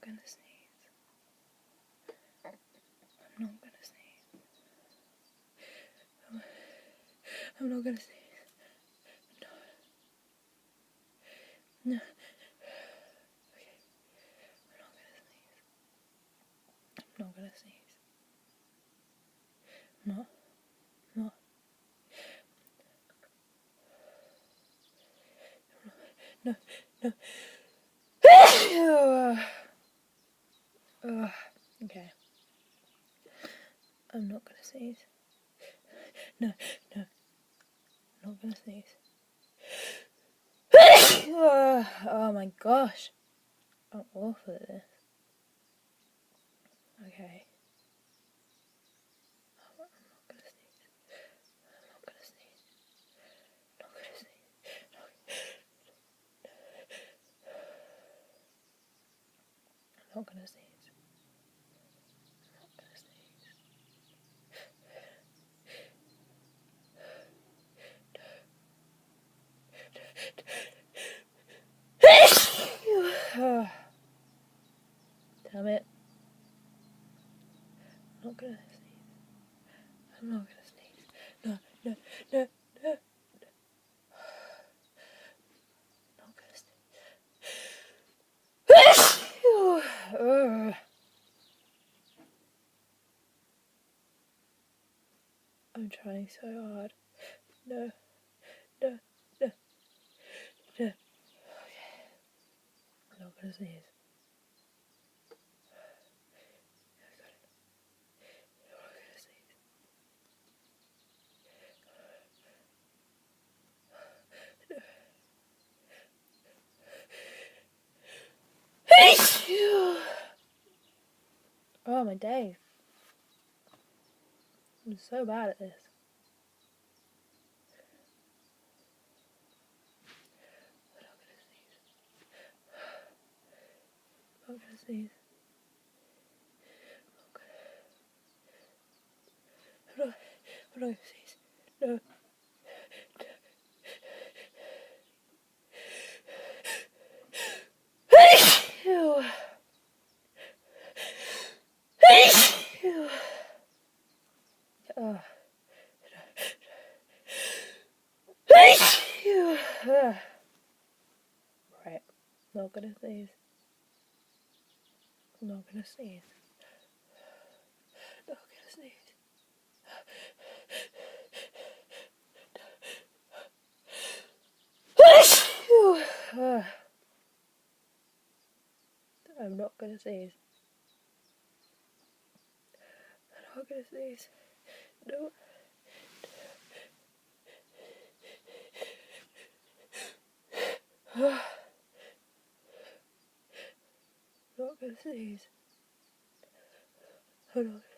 gonna sneeze. I'm not gonna sneeze. I'm not gonna sneeze. No. No. Okay. I'm not gonna sneeze. I'm not gonna sneeze. No. No. No. Okay. I'm not gonna sneeze. No. No. I'm not gonna sneeze. Oh my gosh. I'm awful at this. Okay. I'm not gonna sneeze. I'm not gonna sneeze. I'm not gonna sneeze. I'm not gonna sneeze. Damn it. I'm not gonna sneeze. I'm not gonna sneeze. No, no, no, no. I'm not gonna sneeze. I'm trying so hard. No, no, no, no. Okay. I'm not gonna sneeze. Oh my days. I'm so bad at this. I'm not gonna sneeze. I'm not gonna sneeze. No. Right, not gonna sneeze. I'm not gonna sneeze. Not gonna sneeze. I'm not gonna sneeze. I'm not gonna sneeze. No. Not gonna sneeze. I'm not gonna